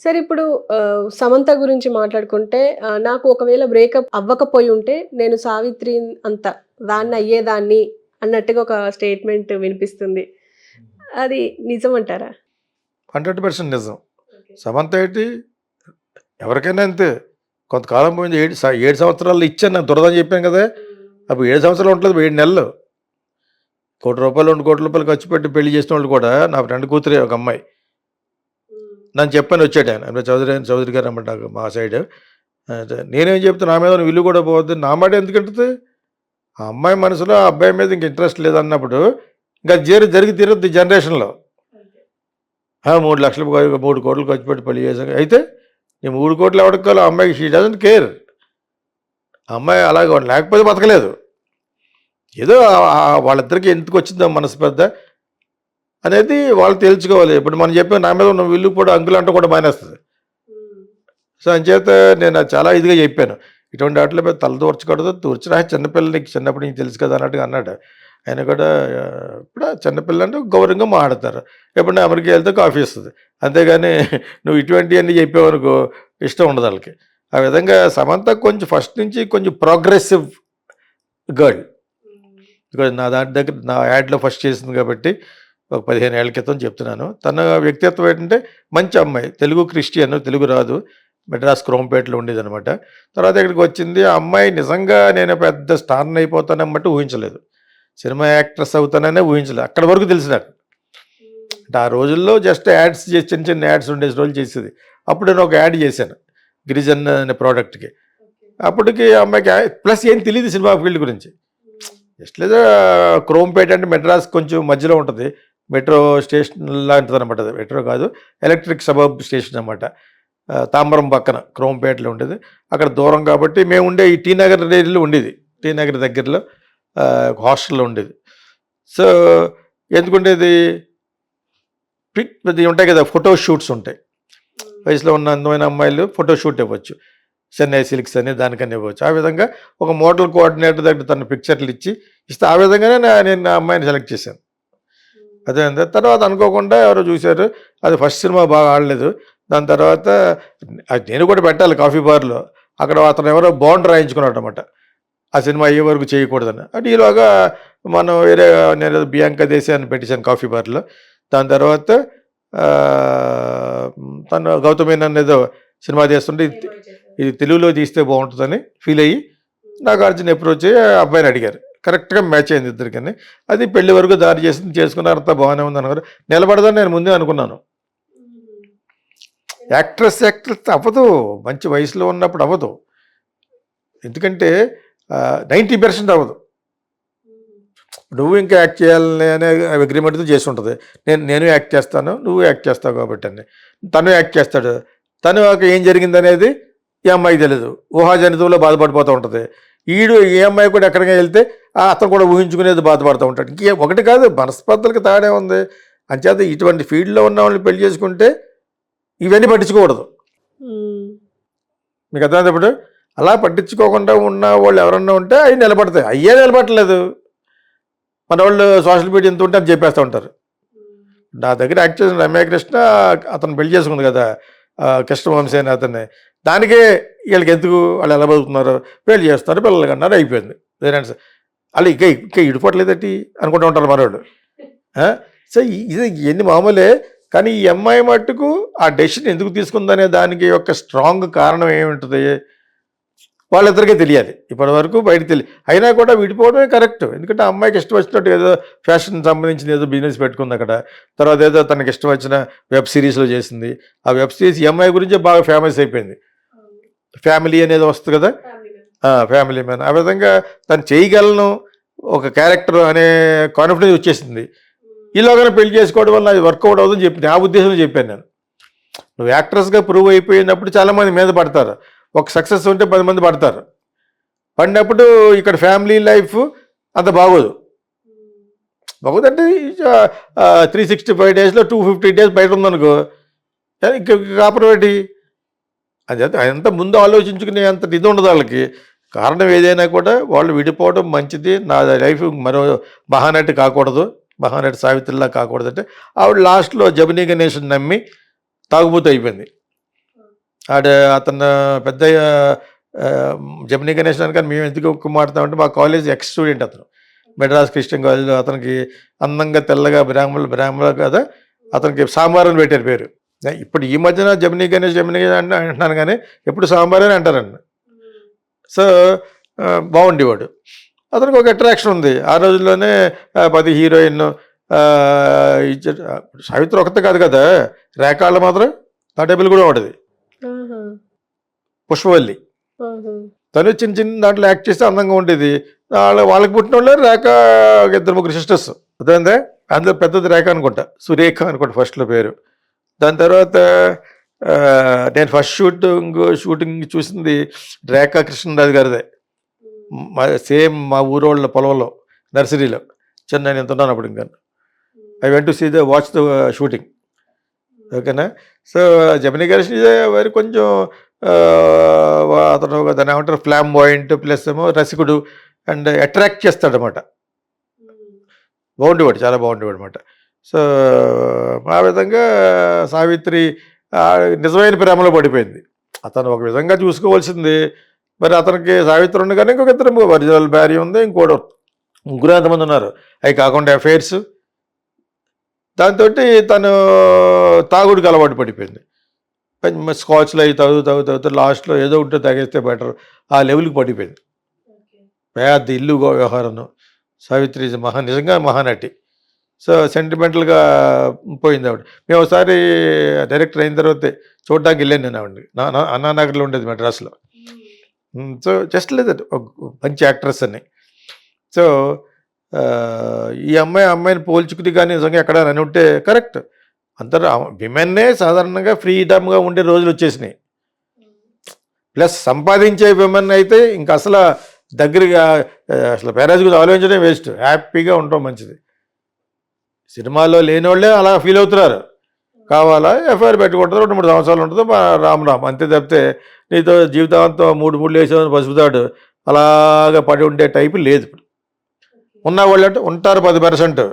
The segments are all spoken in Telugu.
సరే ఇప్పుడు సమంత గురించి మాట్లాడుకుంటే నాకు ఒకవేళ బ్రేకప్ అవ్వకపోయి ఉంటే నేను సావిత్రి అంత దాన్ని అయ్యేదాన్ని అన్నట్టుగా ఒక స్టేట్మెంట్ వినిపిస్తుంది. అది నిజమంటారా? 100% నిజం. ఓకే. సమంత ఏంటి ఎవరికైనా అంతే. కొంతకాలం పోయింది 7 సంవత్సరాల్లో ఇచ్చాను నాకు దురదని చెప్పాను కదా! అప్పుడు 7 సంవత్సరాలు ఉండలేదు 7 నెలలు. రూ. 1,00,00,000, 2,00,00,000 ఖర్చు పెట్టి పెళ్లి చేసిన వాళ్ళు కూడా నా ఫ్రెండ్ కూతురే ఒక అమ్మాయి. నన్ను చెప్పని వచ్చాడు ఆయన. చౌదరి గారు అన్నమాట నాకు మా సైడ్. నేనేం చెప్తే నా మీద నువ్వు ఇల్లు కూడా పోవద్దు. నా మాట ఎందుకంటది? ఆ అమ్మాయి మనసులో ఆ అబ్బాయి మీద ఇంక ఇంట్రెస్ట్ లేదన్నప్పుడు ఇంకా జరిగి తీరుద్ది ఈ జనరేషన్‌లో. 3,00,000 3,00,00,000 ఖర్చు పెట్టి పెళ్లి చేశాను. అయితే ఈ 3,00,00,000 ఎవడికి కావాలో ఆ అమ్మాయికి షీ డజంట్ కేర్. ఆ అమ్మాయి అలాగే లేకపోతే బతకలేదు. ఏదో వాళ్ళిద్దరికీ ఎందుకొచ్చిందో మనసు పెద్ద అనేది వాళ్ళు తేల్చుకోవాలి. ఇప్పుడు మనం చెప్పాం నా మీద నువ్వు ఇల్లు కూడా అంకులు అంటూ కూడా మానేస్తుంది. సో అంచేత నేను అది చాలా ఇదిగా చెప్పాను. ఇటువంటి వాటిలో మీద తల దూర్చకూడదు. దూర్చినా చిన్నపిల్ల నీకు చిన్నప్పుడు నీకు తెలుసు కదా అన్నట్టుగా అన్నాడు. ఆయన కూడా ఇప్పుడు చిన్నపిల్ల అంటే గౌరవంగా మాట్లాడతారు. ఎప్పుడైనా అమెరికా వెళ్తే కాఫీ ఇస్తుంది. అంతేగాని నువ్వు ఇటువంటివన్నీ చెప్పావనుకో ఇష్టం ఉండదు వాళ్ళకి. ఆ విధంగా సమంత కొంచెం ఫస్ట్ నుంచి కొంచెం ప్రోగ్రెసివ్ గర్ల్. నా దగ్గర నా యాడ్లో ఫస్ట్ చేసింది కాబట్టి ఒక 15 ఏళ్ల క్రితం చెప్తున్నాను. తన వ్యక్తిత్వం ఏంటంటే మంచి అమ్మాయి. తెలుగు క్రిస్టియన్, తెలుగు రాదు. మెడ్రాస్ క్రోంపేటలో ఉండేదనమాట. తర్వాత ఇక్కడికి వచ్చింది. ఆ అమ్మాయి నిజంగా నేను పెద్ద స్టార్ని అయిపోతానమ్మట్టు ఊహించలేదు. సినిమా యాక్ట్రెస్ అవుతాననే ఊహించలేదు. అక్కడి వరకు తెలుసు నాకు. అంటే ఆ రోజుల్లో జస్ట్ యాడ్స్ చేసి చిన్న చిన్న యాడ్స్ ఉండేసి రోజులు చేసేది. అప్పుడు నేను ఒక యాడ్ చేశాను గిరిజన్ అనే ప్రోడక్ట్కి. అప్పటికి అమ్మాయికి ప్లస్ ఏం తెలియదు సినిమా ఫీల్డ్ గురించి. జస్ట్ లేదా క్రోంపేట అంటే మెడ్రాస్ కొంచెం మధ్యలో ఉంటుంది. మెట్రో స్టేషన్ లాంటిది అనమాట. అది మెట్రో కాదు, ఎలక్ట్రిక్ సబర్బ్ స్టేషన్ అనమాట. తాంబరం పక్కన క్రోంపేటలో ఉండేది. అక్కడ దూరం కాబట్టి మేము ఉండే ఈ టీ నగర్ ఏరియాలో ఉండేది. టీ నగర్ దగ్గరలో హాస్టల్లో ఉండేది. సో ఎందుకుండేది ఇది ఉంటాయి కదా, ఫోటో షూట్స్ ఉంటాయి. వయసులో ఉన్న అందమైన అమ్మాయిలు ఫోటో షూట్ ఇవ్వచ్చు. చెన్నై సిల్క్స్ అని దానికని ఇవ్వచ్చు. ఆ విధంగా ఒక మోడల్ కోఆర్డినేటర్ దగ్గర తన పిక్చర్లు ఇస్తే ఆ విధంగానే నేను ఆ అమ్మాయిని సెలెక్ట్ చేశాను. అదే తర్వాత అనుకోకుండా ఎవరో చూశారు. అది ఫస్ట్ సినిమా బాగా ఆడలేదు. దాని తర్వాత అది నేను కూడా పెట్టాలి కాఫీ బార్లో. అక్కడ అతను ఎవరో బాండ్ రాయించుకున్నాడు అనమాట. ఆ సినిమా అయ్యే వరకు చేయకూడదని. అంటే ఈలోగా మనం వేరే నేను బియాంకా దేశీ అని పెట్టేశాను కాఫీ బార్లో. దాని తర్వాత తను గౌతమి నన్ను ఏదో సినిమా చేస్తుంటే ఇది తెలుగులో తీస్తే బాగుంటుందని ఫీల్ అయ్యి నాగార్జున అప్రోచ్ అయ్యి అబ్బాయిని అడిగారు. కరెక్ట్గా మ్యాచ్ అయింది ఇద్దరికని. అది పెళ్లి వరకు దారి చేసింది, చేసుకున్నారు, అంతా బాగానే ఉంది అన్నారు. నిలబడదని నేను ముందే అనుకున్నాను. యాక్ట్రెస్ అవ్వదు, మంచి వయసులో ఉన్నప్పుడు అవ్వదు. ఎందుకంటే 90% అవ్వదు. నువ్వు ఇంకా యాక్ట్ చేయాలని అనే అగ్రిమెంట్తో చేసి ఉంటుంది. నేను యాక్ట్ చేస్తాను, నువ్వు యాక్ట్ చేస్తావు కాబట్టి అని. తను యాక్ట్ చేస్తాడు. తను ఏం జరిగింది అనేది ఈ అమ్మాయికి తెలియదు. ఊహాజనితంలో బాధపడిపోతూ ఉంటుంది. ఏ అమ్మాయి కూడా ఎక్కడికి వెళ్తే అతను కూడా ఊహించుకునేది బాధపడుతూ ఉంటాడు. ఒకటి కాదు, మనస్పర్ధలకు తాడే ఉంది. అంచేత ఇటువంటి ఫీల్డ్లో ఉన్న వాళ్ళని పెళ్లి చేసుకుంటే ఇవన్నీ పట్టించుకోకూడదు. మీకు అర్థమైంది? ఇప్పుడు అలా పట్టించుకోకుండా ఉన్న వాళ్ళు ఎవరన్నా ఉంటే అవి నిలబడతాయి. అయ్యే నిలబడలేదు. మన వాళ్ళు సోషల్ మీడియా ఎంత ఉంటే అని చెప్పేస్తూ ఉంటారు. నా దగ్గర యాక్ట్ చేసిన రమ్య కృష్ణ అతను పెళ్లి చేసుకుంది కదా, కృష్ణవంశీ అని అతన్ని. దానికే వీళ్ళకి ఎందుకు, వాళ్ళు ఎలా బతుకుతున్నారు, పెళ్లి చేస్తున్నారు, పిల్లలు కన్నారు, అయిపోయింది. వాళ్ళు ఇంకా ఇడిపోవట్లేదటి అనుకుంటూ ఉంటారు మనవాళ్ళు. సో ఇది ఎన్ని మామూలే. కానీ ఈ అమ్మాయి మట్టుకు ఆ డెసిషన్ ఎందుకు తీసుకుందనే దానికి యొక్క స్ట్రాంగ్ కారణం ఏముంటుంది వాళ్ళిద్దరికీ తెలియాలి. ఇప్పటి వరకు బయటకు తెలియదు. అయినా కూడా విడిపోవడమే కరెక్ట్. ఎందుకంటే ఆ అమ్మాయికి ఇష్టం వచ్చినట్టు ఏదో ఫ్యాషన్ సంబంధించిన ఏదో బిజినెస్ పెట్టుకుంది అక్కడ. తర్వాత ఏదో తనకి ఇష్టం వచ్చిన వెబ్ సిరీస్లో చేసింది. ఆ వెబ్ సిరీస్ ఈ అమ్మాయి గురించే బాగా ఫేమస్ అయిపోయింది. ఫ్యామిలీ అనేది వస్తుంది కదా, ఫ్యామిలీ మ్యాన్. ఆ విధంగా తను చేయగలను ఒక క్యారెక్టర్ అనే కాన్ఫిడెన్స్ వచ్చేసింది. ఈలోగానే పెళ్లి చేసుకోవడం వల్ల అది వర్కౌట్ అవుతుందని చెప్పి నా ఉద్దేశంలో చెప్పాను నేను. నువ్వు యాక్ట్రెస్గా ప్రూవ్ అయిపోయినప్పుడు చాలామంది మీద పడతారు. ఒక సక్సెస్ ఉంటే 10 మంది పడతారు. పడినప్పుడు ఇక్కడ ఫ్యామిలీ లైఫ్ అంత బాగోదు. బాగోదంటే 365 డేస్లో 250 డేస్ బయట ఉందనుకో, ఇంకా కాపురం ఏంటి? అదంతా ముందు ఆలోచించుకునే అంత ఇది ఉండదు వాళ్ళకి. కారణం ఏదైనా కూడా వాళ్ళు విడిపోవడం మంచిది. నా లైఫ్ మరో మహానటి కాకూడదు, మహానటి సావిత్రిలా కాకూడదు అంటే ఆవిడ లాస్ట్లో జమినీ గణేష్ని నమ్మి తాగుబోతు అయిపోయింది. అతను పెద్ద జమినీ గణేష్ అని, కానీ మేము ఎందుకు ఒక్క మాట్లాడతామంటే మా కాలేజ్ ఎక్స్ స్టూడెంట్ అతను, మెడ్రాస్ క్రిస్టియన్ కాలేజ్లో. అతనికి అందంగా తెల్లగా బ్రాహ్మణులు కదా, అతనికి సాంబార్ అని పెట్టారు పేరు. ఇప్పుడు ఈ మధ్యన జమినీ గణేష్ అంటున్నాను, కానీ ఎప్పుడు సాంబార్ అని అంటారండి. సో బాగుండేవాడు. అతనికి ఒక అట్రాక్షన్ ఉంది. ఆ రోజుల్లోనే 10 హీరోయిన్ ఇచ్చారు. సావిత్రి ఒకతే కాదు కదా, రేఖాళ్ళు మాత్రం ఆ టేబుల్ కూడా ఉండదు. పుష్పవల్లి తను చిన్న చిన్న దాంట్లో యాక్ట్ చేస్తే అందంగా ఉండేది. వాళ్ళకి పుట్టిన వాళ్ళు రేఖ, 2-3 సిస్టర్స్ అదేందే. అందులో పెద్దది రేఖ అనుకుంటా, సురేఖ అనుకుంటా ఫస్ట్లో పేరు. దాని తర్వాత నేను ఫస్ట్ షూటింగ్ చూసింది రేఖా కృష్ణరాజు గారిదే. సేమ్ మా ఊరోళ్ళ పొలంలో నర్సరీలో నేను ఎంత ఉన్నాను అప్పుడు. ఇంకా I went to see watch the shooting. ఓకేనా. సో జమినీ గణేష్ వారి కొంచెం అతను దాన్ని ఏమంటారు, ఫ్లామ్ బాయింట్ ప్లస్ ఏమో రసికుడు అండ్ అట్రాక్ట్ చేస్తాడనమాట. బాగుండేవాడు, చాలా బాగుండేవాడు అనమాట. సో ఆ విధంగా సావిత్రి నిజమైన ప్రేమలో పడిపోయింది. అతను ఒక విధంగా చూసుకోవాల్సింది. మరి అతనికి సావిత్రి ఉండగానే ఇంకొక ఇద్దరు ఒరిజినల్ భార్య ఉంది, ముగ్గురు ఎంతమంది ఉన్నారు. అవి కాకుండా అఫైర్స్. దాంతో తను తాగుడికి అలవాటు పడిపోయింది. స్కాచ్లో అవి తాగుతూ లాస్ట్లో ఏదో ఉంటే తాగేస్తే బెటర్ ఆ లెవెల్కి పడిపోయింది. పెద్ద ఇల్లు వ్యవహారం. సావిత్రి నిజంగా మహానటి. సో సెంటిమెంటల్గా పోయింది ఆవిడ. మేము ఒకసారి డైరెక్టర్ అయిన తర్వాత చూడడానికి వెళ్ళాను నేను ఆవిడని. అన్నానగర్లో ఉండేది మెడ్రాస్లో. సో జస్ట్ లేదు మంచి యాక్ట్రెస్ అని. సో ఈ అమ్మాయిని పోల్చుకుని కానీ నిజంగా ఎక్కడ అని ఉంటే కరెక్ట్. అందరూ విమెన్నే సాధారణంగా ఫ్రీడమ్గా ఉండే రోజులు వచ్చేసినాయి. ప్లస్ సంపాదించే విమెన్ అయితే ఇంకా అసలు దగ్గరగా అసలు మ్యారేజ్ గురించి ఆలోచించడం వేస్ట్. హ్యాపీగా ఉండటం మంచిది. సినిమాలో లేని వాళ్ళే అలా ఫీల్ అవుతున్నారు. కావాలా ఎఫ్ఐఆర్ పెట్టుకుంటారు, 2-3 సంవత్సరాలు ఉంటుందో రామ్ అంతే తప్పితే నీతో జీవితాంతం 3 వేసేదని పసుపుతాడు అలాగా పడి ఉండే టైపు లేదు. ఇప్పుడు ఉన్న వాళ్ళు అంటే ఉంటారు 10%,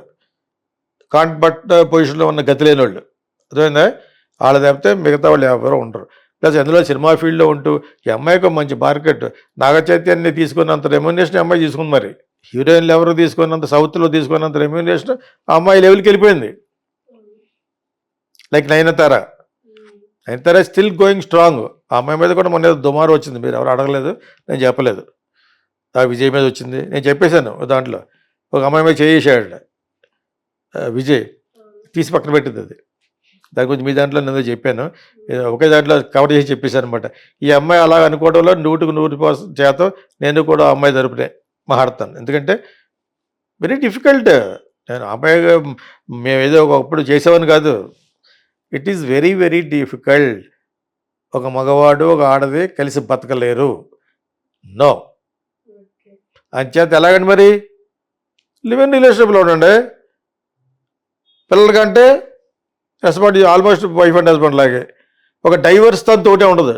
కాంట్రాక్ట్ పొజిషన్లో ఉన్న గతి లేని వాళ్ళు. అర్థమైందా. వాళ్ళ తప్పితే మిగతా వాళ్ళు ఎవరో ఉండరు. ప్లస్ అందులో సినిమా ఫీల్డ్లో ఉంటూ ఈ అమ్మాయికి మంచి మార్కెట్. నాగ చైతన్యాన్ని తీసుకున్నంత రెమ్యునరేషన్ అమ్మాయి తీసుకుంది. మరి హీరోయిన్లు ఎవరు తీసుకున్నంత, సౌత్లో తీసుకున్నంత రెమ్యునరేషన్ ఆ అమ్మాయి లెవెల్కి వెళ్ళిపోయింది. Like Nayanthara still going strong. ఆ అమ్మాయి మీద కూడా మొన్న దుమారు వచ్చింది, మీరు ఎవరు అడగలేదు, నేను చెప్పలేదు. ఆ విజయ్ మీద వచ్చింది, నేను చెప్పేశాను. దాంట్లో ఒక అమ్మాయి మీద చేసాడు విజయ్, తీసి పక్కన పెట్టింది. అది దాని గురించి మీ దాంట్లో నేను చెప్పాను, ఒకే దాంట్లో కవర్ చేసి చెప్పేశాను అనమాట. ఈ అమ్మాయి అలా అనుకోవడంలో 100% నేను కూడా ఆ అమ్మాయి తరపునే మాట్లాడతాను. ఎందుకంటే వెరీ డిఫికల్ట్. నేను అమ్మాయి మేము ఏదో ఒకప్పుడు చేసామని కాదు, it is very very difficult. ఒక మగవాడు ఒక ఆడది కలిసి బతకలేరు. నో. అంచేత ఎలాగండి మరి, లివ్ ఇన్ రిలేషన్షిప్లో ఉండండి. పిల్లలకంటే respond almost wife and husband లాగే. ఒక డైవర్స్ తోటే ఉండదు.